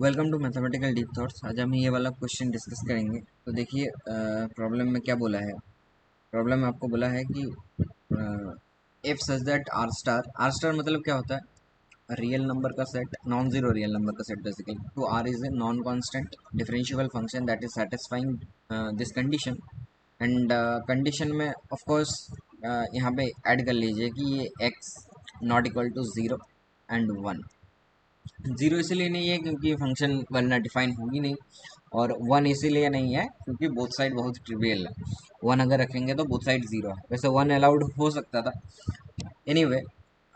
Welcome to mathematical deep thoughts. आज हम ये वाला क्वेश्चन डिस्कस करेंगे। तो देखिए, प्रॉब्लम में क्या बोला है। प्रॉब्लम में आपको बोला है कि if such that R star मतलब क्या होता है, रियल नंबर का set, non zero real number का सेट बेसिकली। तो R is a non constant differentiable function that is satisfying this condition. And condition में ऑफ कोर्स यहाँ पे ऐड कर लीजिए कि ये x not equal to zero and one. Zero इसीलिए नहीं है क्योंकि फंक्शन वरना डिफाइन होगी नहीं, और वन इसीलिए नहीं है क्योंकि बोथ साइड बहुत ट्रिवियल है। वन अगर रखेंगे तो बोथ साइड जीरो है, वैसे वन अलाउड हो सकता था। एनीवे,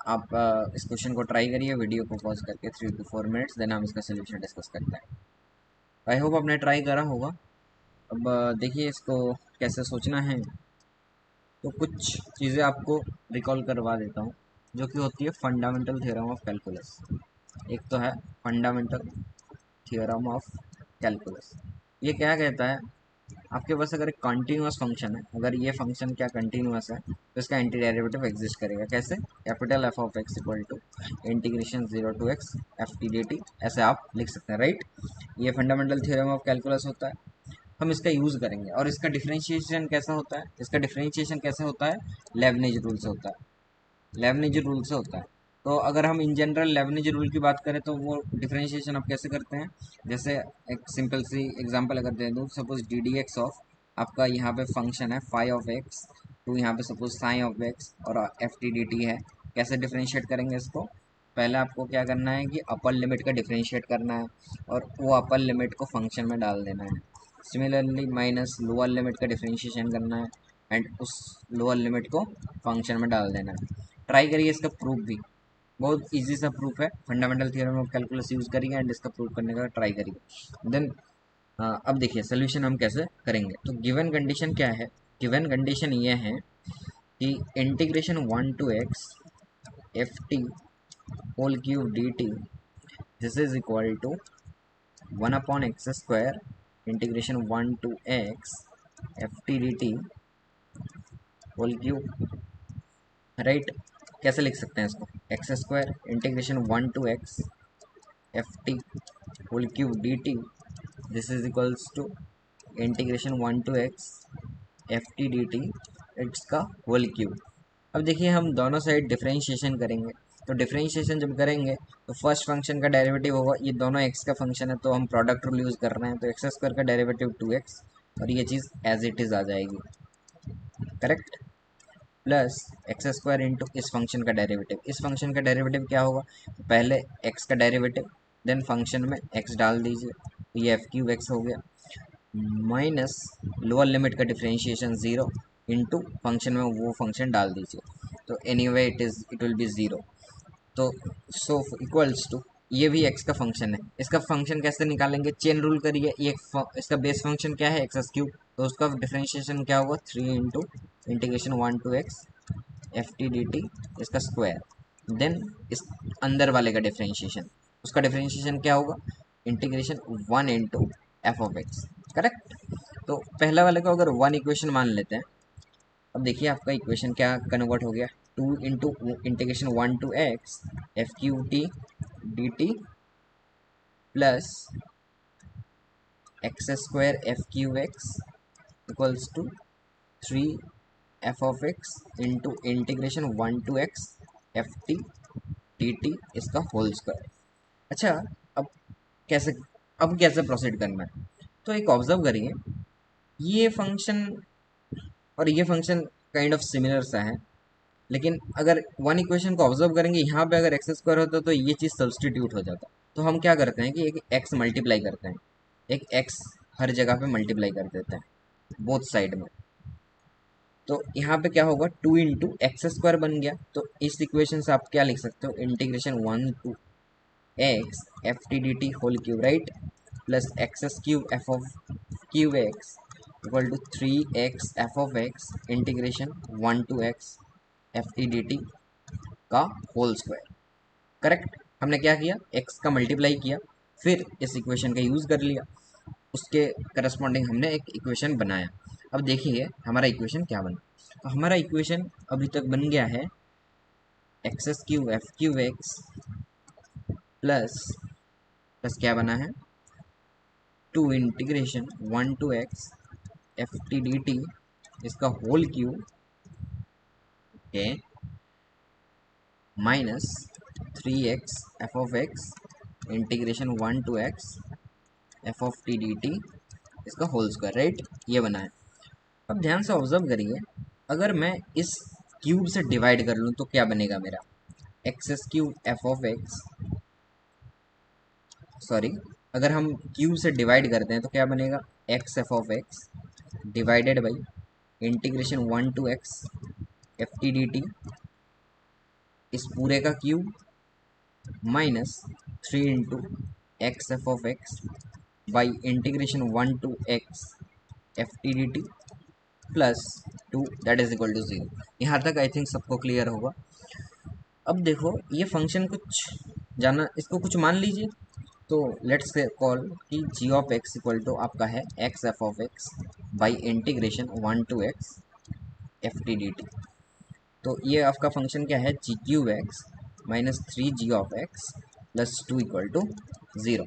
आप इस क्वेश्चन को ट्राई करिए वीडियो को पॉज करके 3 to 4 मिनट्स, देन हम इसका सोल्यूशन डिस्कस करते हैं। आई होप आपने ट्राई करा होगा। अब देखिए इसको कैसे सोचना है। तो कुछ चीज़ें आपको रिकॉल करवा देता हूँ जो कि होती है फंडामेंटल थ्योरम ऑफ कैलकुलस। एक तो है फंडामेंटल थ्योरम ऑफ कैलकुलस। ये क्या कहता है, आपके पास अगर एक कंटिन्यूअस फंक्शन है, अगर ये फंक्शन क्या कंटिन्यूअस है तो इसका एंटी डेरिवेटिव एग्जिस्ट करेगा। कैसे? Capital F of x equal to integration zero to x f t d t, ऐसे आप लिख सकते हैं, राइट। ये फंडामेंटल थ्योरम ऑफ कैलकुलस होता है। हम इसका यूज़ करेंगे। और इसका डिफरेंशिएशन कैसा होता है, इसका डिफरेंशिएशन कैसे होता है, लेबनिज रूल से होता है। लेबनिज रूल से होता है। तो अगर हम इन जनरल लेबनिज रूल की बात करें तो वो डिफरेंशिएशन आप कैसे करते हैं। जैसे एक सिंपल सी एग्जांपल अगर दे दूँ, suppose D D x of आपका यहाँ पे फंक्शन है फाई ऑफ एक्स, तो यहाँ पे सपोज साइन ऑफ एक्स और एफ टी डी टी है। कैसे डिफरेंशिएट करेंगे इसको, पहले आपको क्या करना है कि अपर लिमिट का डिफरेंशिएट करना है और वो अपर लिमिट को फंक्शन में डाल देना है। सिमिलरली माइनस लोअर लिमिट का डिफरेंशिएशन करना है एंड उस लोअर लिमिट को फंक्शन में डाल देना है। ट्राई करिए इसका प्रूफ भी, बहुत इजी सा प्रूफ है। Fundamental theorem of calculus use करिए एंड इसका प्रूफ करने का ट्राई करिए। देन अब देखिए सोल्यूशन हम कैसे करेंगे। तो गिवन कंडीशन क्या है, गिवन कंडीशन ये है कि integration one to x f t whole cube d t, this is equal to one upon x square integration one to x f t d t whole cube, right. कैसे लिख सकते हैं इसको, x square integration one to x f t whole cube d t, this is equals to integration one to x f t d t it's का whole cube. अब देखिए हम दोनों साइड डिफरेंशिएशन करेंगे। तो डिफरेंशिएशन जब करेंगे तो फर्स्ट फंक्शन का डेरिवेटिव होगा, ये दोनों एक्स का फंक्शन है तो हम प्रोडक्ट रूल यूज़ कर रहे हैं, तो एक्स स्क्वायर का डेरिवेटिव टू एक्स और ये चीज़ एज इट इज़ आ जाएगी, correct. Plus x square into इस फंक्शन का डेरिवेटिव, इस फंक्शन का डेरिवेटिव क्या होगा, पहले एक्स का डेरिवेटिव देन फंक्शन में एक्स डाल दीजिए, तो ये एफ क्यूब एक्स हो गया, माइनस लोअर लिमिट का डिफरेंशिएशन ज़ीरो इंटू फंक्शन में वो फंक्शन डाल दीजिए, तो any way it will be zero. तो सो इक्वल्स टू, ये भी एक्स का फंक्शन है, इसका फंक्शन कैसे निकालेंगे, चेन रूल करिए। ये इसका बेस फंक्शन क्या है, एक्स क्यूब, तो उसका डिफरेंशिएशन क्या होगा, three into integration one to x f t d t इसका स्क्वायर। देन इस अंदर वाले का डिफरेंशिएशन, उसका डिफरेंशिएशन क्या होगा, integration one into f of x, correct. तो पहला वाले को अगर वन इक्वेशन मान लेते हैं, अब देखिए आपका इक्वेशन क्या कन्वर्ट हो गया, two into integration one to x f q t d t plus x square f q x equals to three f of x into integration one to x f t d t इसका whole square. अच्छा, अब कैसे, अब कैसे proceed करना है, तो एक ऑब्जर्व करिए, ये फंक्शन और ये फंक्शन काइंड ऑफ सिमिलर सा है, लेकिन अगर वन इक्वेशन को ऑब्जर्व करेंगे, यहाँ पे अगर एक्स स्क्वायर होता तो ये चीज़ सब्सटीट्यूट हो जाता। तो हम क्या करते हैं कि एक एक्स मल्टीप्लाई करते हैं, एक एक्स हर जगह पे मल्टीप्लाई कर देते हैं बोथ साइड में। तो यहाँ पे क्या होगा, टू इंटू एक्स स्क्वायर बन गया, तो इस इक्वेशन से आप क्या लिख सकते हो, integration one to x f t d t whole cube, right, plus x cube f of cube x equal to three x f of x integration one to x f t d t का whole square, correct. हमने क्या किया, x का multiply किया, फिर इस equation का use कर लिया, उसके करस्पॉन्डिंग हमने एक इक्वेशन बनाया। अब देखिए हमारा इक्वेशन क्या बना, तो हमारा इक्वेशन अभी तक बन गया है x q f q x plus plus क्या बना है, two integration 1 to x f t d t इसका होल क्यूब है minus 3x f of x integration 1 to x f of t d t इसका होल स्क्वायर, राइट, ये बना है। अब ध्यान से ऑब्जर्व करिए, अगर मैं इस क्यूब से डिवाइड कर लूँ तो क्या बनेगा मेरा, x cube f of x, sorry, अगर हम क्यूब से डिवाइड करते हैं तो क्या बनेगा, x f of x divided by integration 1 to x f t d t इस पूरे का cube minus 3 into x f of x by integration 1 to x f t d t plus 2 that is equal to 0। यहाँ तक I think सबको clear होगा। अब देखो ये फंक्शन कुछ जाना, इसको कुछ मान लीजिए, तो लेट्स कॉल कि g of x equal to आपका है x f of x by integration 1 to x f t d t. तो ये आपका फंक्शन क्या है, g cube x minus 3 g of x plus 2 equal to 0।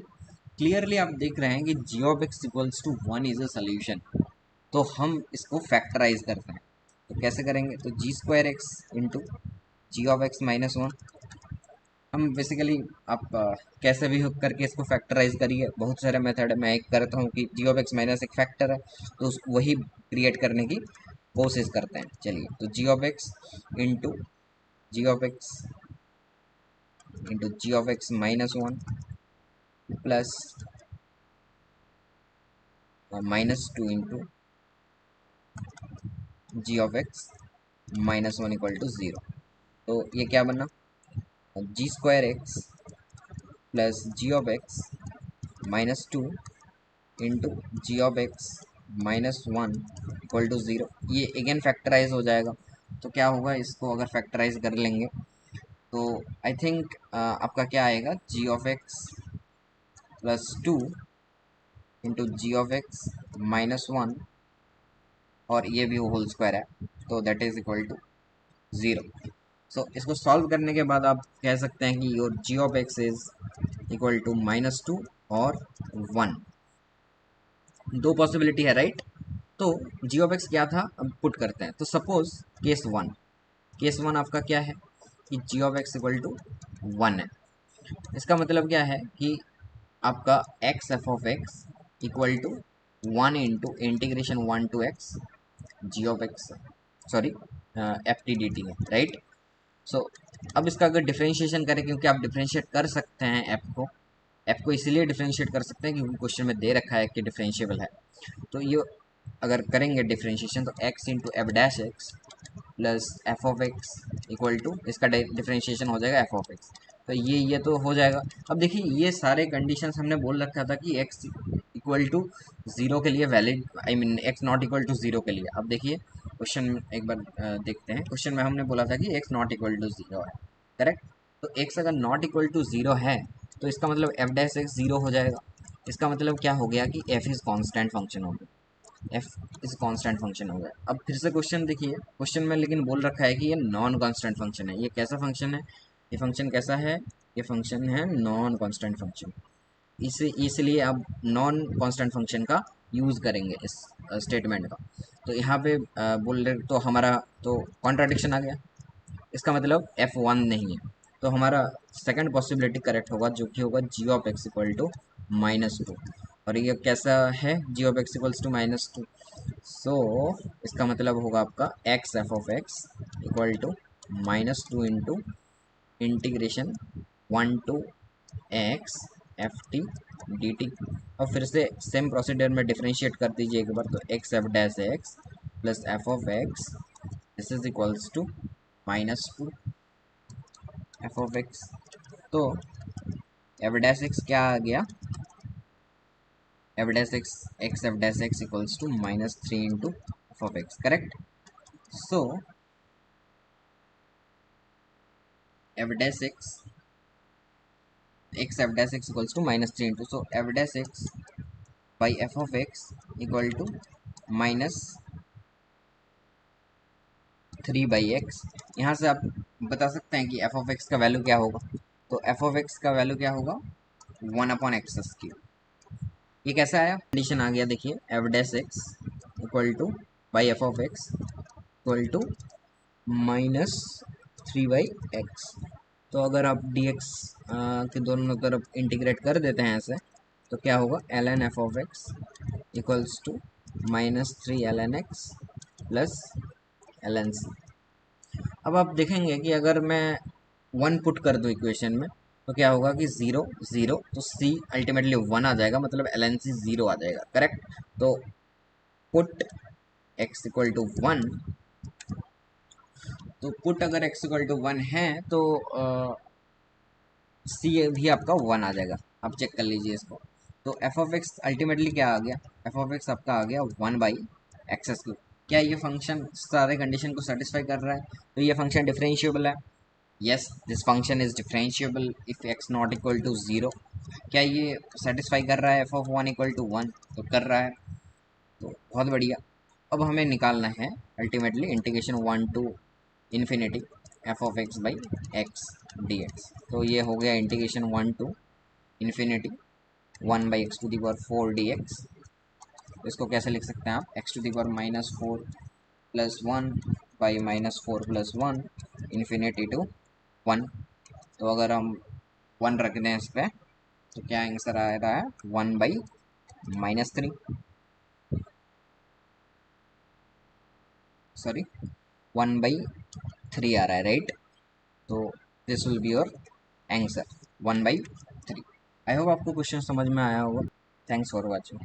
Clearly आप देख रहे हैं कि g of x equals to 1 is a solution. तो हम इसको फैक्टराइज करते हैं, तो कैसे करेंगे, तो g square x into g of x minus 1। हम बेसिकली आप कैसे भी हुक करके इसको फैक्टराइज करिए, बहुत सारे मेथड है, मैं एक करता हूँ कि जी ऑफ एक्स माइनस एक फैक्टर है तो वही क्रिएट करने की कोशिश करते हैं। चलिए, तो g of x into g of x into g of x minus 1 plus minus 2 into g of x minus 1 equal to 0। तो ये क्या बना, g square x plus g of x minus 2 into g of x minus 1 equal to 0। ये again factorise हो जाएगा, तो क्या होगा, इसको अगर फैक्टराइज कर लेंगे तो आई थिंक आपका क्या आएगा, g of x plus 2 into g of x minus 1 और ये भी होल स्क्वायर है, तो that is equal to 0। So इसको सॉल्व करने के बाद आप कह सकते हैं कि your g of x is equal to -2 और 1। दो पॉसिबिलिटी है, राइट। तो जी ऑफ एक्स क्या था, अब पुट करते हैं। तो सपोज केस वन आपका क्या है कि g of x equal to 1 है। इसका मतलब क्या है कि आपका x f of x equal to 1 into integration 1 to x g of x, sorry, f t d t है, राइट। सो अब इसका अगर डिफ्रेंशिएशन करें, क्योंकि आप डिफ्रेंशिएट कर सकते हैं एफ को इसीलिए डिफ्रेंशिएट कर सकते हैं क्योंकि क्वेश्चन में दे रखा है कि डिफ्रेंशिएबल है। तो ये अगर करेंगे डिफ्रेंशिएशन तो x into f dash x plus f of x equal to इसका डिफ्रेंशिएशन हो जाएगा एफ ऑफ एक्स। तो ये तो हो जाएगा। अब देखिए ये सारे कंडीशंस हमने बोल रखा था कि एक्स इक्वल टू 0 के लिए valid, I mean x not equal to 0 के लिए। अब देखिए क्वेश्चन एक बार देखते हैं। क्वेश्चन में हमने बोला था कि एक्स नॉट इक्वल टू 0 है, करेक्ट। तो एक्स अगर नॉट इक्वल टू 0 है तो इसका मतलब एफ डैश एक्स 0 हो जाएगा। इसका मतलब क्या हो गया कि एफ इज़ कॉन्स्टेंट फंक्शन हो गया, एफ इज कांस्टेंट फंक्शन हो गया। अब फिर से क्वेश्चन देखिए, क्वेश्चन में लेकिन बोल रखा है कि ये नॉन कांस्टेंट फंक्शन है। ये कैसा फंक्शन है, ये फंक्शन कैसा है, ये फंक्शन है नॉन कांस्टेंट फंक्शन। इसलिए आप नॉन कांस्टेंट फंक्शन का यूज़ करेंगे इस स्टेटमेंट का। तो यहाँ पे बोल रहे तो हमारा तो कॉन्ट्राडिक्शन आ गया, इसका मतलब F1 नहीं है। तो हमारा सेकंड पॉसिबिलिटी करेक्ट होगा, जो कि होगा g of x equal to -2। और ये कैसा है, g of x equals to -2। So इसका मतलब होगा आपका x f of x equal to -2 into integration 1 to x f t d t. और फिर से सेम प्रोसीजर में डिफ्रेंशिएट कर दीजिए एक बार, तो x f dash x plus f of x this is equals to -2 f of x. तो एफ डैश एक्स क्या आ गया, f dash x x f dash x equals to -3 into f of x, correct. So f dash x f dash x equals to -3 into, so f dash x by f of x equal to -3/x। यहाँ से आप बता सकते हैं कि F of x का value क्या होगा। तो एफ ऑफ एक्स का वैल्यू क्या होगा, 1/x3। ये कैसा आया, कंडीशन आ गया, देखिए f dash x equal to by f of x equal to -3/x। तो अगर आप डी एक्स के दोनों तरफ इंटीग्रेट कर देते हैं ऐसे, तो क्या होगा, ln f of x equals to -3 ln x plus ln c। अब आप देखेंगे कि अगर मैं 1 पुट कर दूं इक्वेशन में, तो क्या होगा कि 0 0, तो c अल्टीमेटली 1 आ जाएगा, मतलब ln c 0 आ जाएगा, करेक्ट। तो पुट x इक्वल टू 1, तो पुट अगर x इक्वल टू 1 है तो सी भी आपका 1 आ जाएगा। आप चेक कर लीजिए इसको। तो एफ ऑफ एक्स अल्टीमेटली क्या आ गया, एफ ऑफ एक्स आपका आ गया 1/x3। क्या ये फंक्शन सारे कंडीशन को सेटिस्फाई कर रहा है, तो ये फंक्शन डिफरेंशिएबल है। Yes, this function is differentiable if x not equal to 0। क्या ये सेटिस्फाई कर रहा है एफ ऑफ 1 इक्वल टू 1, तो कर रहा है, तो बहुत बढ़िया। अब हमें निकालना है ultimately integration 1 to infinity f of x by x d x. तो ये हो गया integration 1 to infinity 1/x⁴ dx। इसको कैसे लिख सकते हैं आप, x⁻⁻4 plus 1 by -4 plus 1 infinity to 1। तो अगर हम 1 रख दें इस पर, तो क्या आंसर आ रहा है, 1/-3, सॉरी 1/3 आ रहा है, राइट। तो this will be your answer 1/3। I hope आपको क्वेश्चन समझ में आया होगा। Thanks for watching.